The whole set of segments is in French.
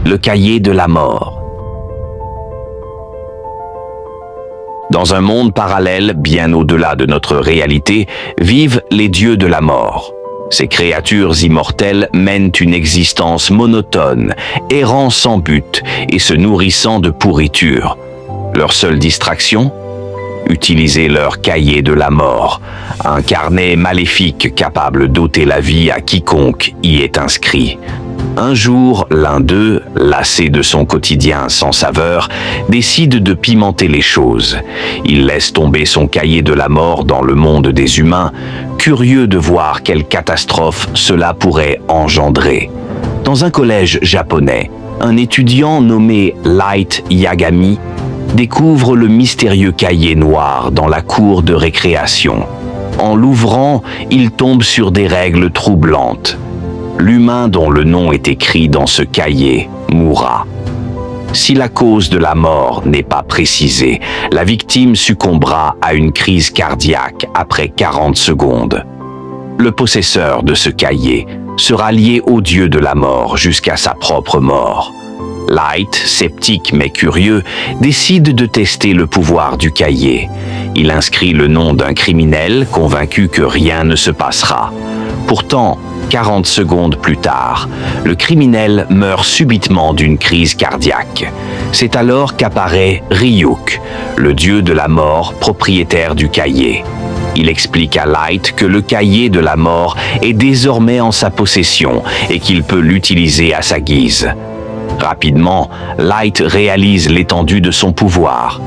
le cahier de la mort. Dans un monde parallèle, bien au-delà de notre réalité, vivent les dieux de la mort. Ces créatures immortelles mènent une existence monotone, errant sans but et se nourrissant de pourriture. Leur seule distraction ? Utiliser leur cahier de la mort, un carnet maléfique capable d'ôter la vie à quiconque y est inscrit. Un jour, l'un d'eux, lassé de son quotidien sans saveur, décide de pimenter les choses. Il laisse tomber son cahier de la mort dans le monde des humains, curieux de voir quelle catastrophe cela pourrait engendrer. Dans un collège japonais, un étudiant nommé Light Yagami découvre le mystérieux cahier noir dans la cour de récréation. En l'ouvrant, il tombe sur des règles troublantes. L'humain dont le nom est écrit dans ce cahier mourra. Si la cause de la mort n'est pas précisée, la victime succombera à une crise cardiaque après 40 secondes. Le possesseur de ce cahier sera lié au dieu de la mort jusqu'à sa propre mort. Light, sceptique mais curieux, décide de tester le pouvoir du cahier. Il inscrit le nom d'un criminel, convaincu que rien ne se passera. Pourtant, 40 secondes plus tard, le criminel meurt subitement d'une crise cardiaque. C'est alors qu'apparaît Ryuk, le dieu de la mort, propriétaire du cahier. Il explique à Light que le cahier de la mort est désormais en sa possession et qu'il peut l'utiliser à sa guise. Rapidement, Light réalise l'étendue de son pouvoir.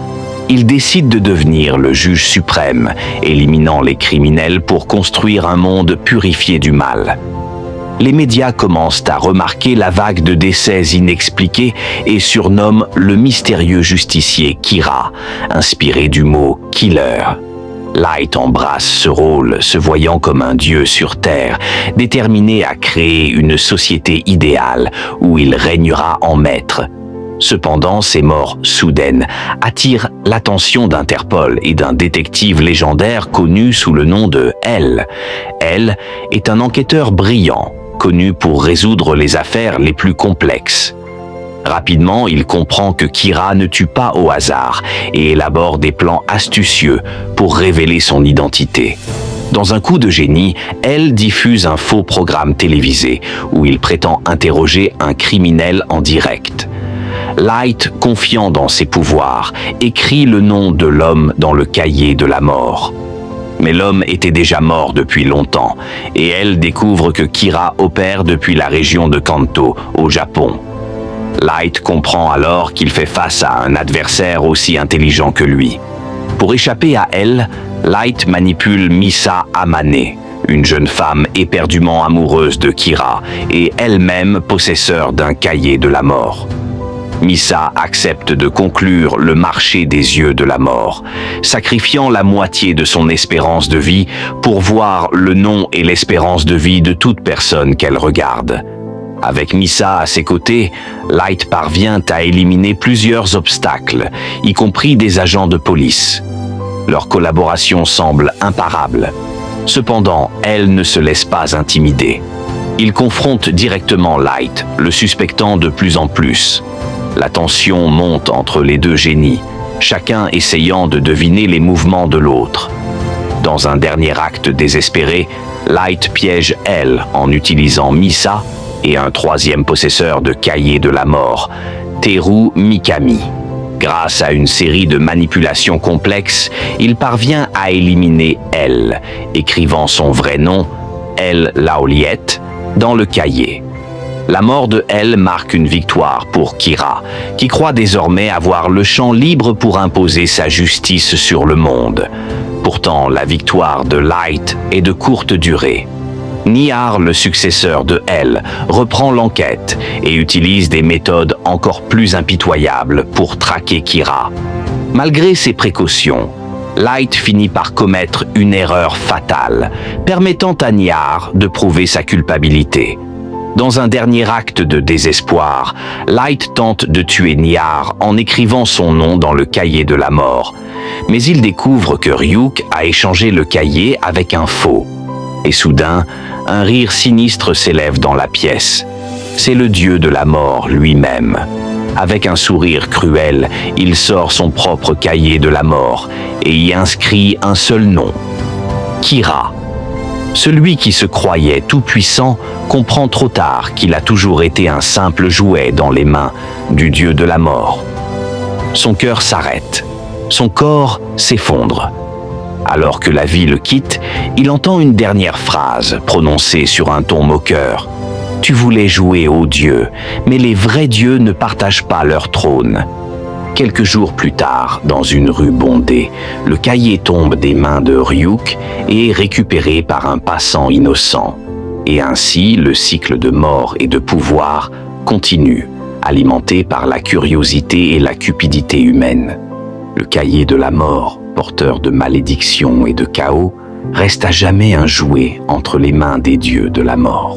Il décide de devenir le juge suprême, éliminant les criminels pour construire un monde purifié du mal. Les médias commencent à remarquer la vague de décès inexpliqués et surnomment le mystérieux justicier Kira, inspiré du mot « killer ». Light embrasse ce rôle, se voyant comme un dieu sur Terre, déterminé à créer une société idéale où il régnera en maître. Cependant, ces morts soudaines attirent l'attention d'Interpol et d'un détective légendaire connu sous le nom de L. L est un enquêteur brillant, connu pour résoudre les affaires les plus complexes. Rapidement, il comprend que Kira ne tue pas au hasard et élabore des plans astucieux pour révéler son identité. Dans un coup de génie, elle diffuse un faux programme télévisé où il prétend interroger un criminel en direct. Light, confiant dans ses pouvoirs, écrit le nom de l'homme dans le cahier de la mort. Mais l'homme était déjà mort depuis longtemps et elle découvre que Kira opère depuis la région de Kanto, au Japon. Light comprend alors qu'il fait face à un adversaire aussi intelligent que lui. Pour échapper à elle, Light manipule Misa Amane, une jeune femme éperdument amoureuse de Kira et elle-même possesseur d'un cahier de la mort. Misa accepte de conclure le marché des yeux de la mort, sacrifiant la moitié de son espérance de vie pour voir le nom et l'espérance de vie de toute personne qu'elle regarde. Avec Misa à ses côtés, Light parvient à éliminer plusieurs obstacles, y compris des agents de police. Leur collaboration semble imparable. Cependant, elle ne se laisse pas intimider. Il confronte directement Light, le suspectant de plus en plus. La tension monte entre les deux génies, chacun essayant de deviner les mouvements de l'autre. Dans un dernier acte désespéré, Light piège elle en utilisant Misa et un troisième possesseur de cahier de la mort, Teru Mikami. Grâce à une série de manipulations complexes, il parvient à éliminer elle, écrivant son vrai nom, El Laoliette, dans le cahier. La mort de Elle marque une victoire pour Kira, qui croit désormais avoir le champ libre pour imposer sa justice sur le monde. Pourtant, la victoire de Light est de courte durée. Nihar, le successeur de Elle, reprend l'enquête et utilise des méthodes encore plus impitoyables pour traquer Kira. Malgré ses précautions, Light finit par commettre une erreur fatale, permettant à Nihar de prouver sa culpabilité. Dans un dernier acte de désespoir, Light tente de tuer Nihar en écrivant son nom dans le cahier de la mort. Mais il découvre que Ryuk a échangé le cahier avec un faux. Et soudain, un rire sinistre s'élève dans la pièce. c'est le dieu de la mort lui-même. Avec un sourire cruel, il sort son propre cahier de la mort et y inscrit un seul nom, Kira. Celui qui se croyait tout-puissant comprend trop tard qu'il a toujours été un simple jouet dans les mains du dieu de la mort. Son cœur s'arrête, son corps s'effondre. Alors que la vie le quitte, il entend une dernière phrase prononcée sur un ton moqueur. « Tu voulais jouer aux dieux, mais les vrais dieux ne partagent pas leur trône. » Quelques jours plus tard, dans une rue bondée, le cahier tombe des mains de Ryuk et est récupéré par un passant innocent. Et ainsi, le cycle de mort et de pouvoir continue, alimenté par la curiosité et la cupidité humaine. Le cahier de la mort, porteur de malédiction et de chaos, reste à jamais un jouet entre les mains des dieux de la mort.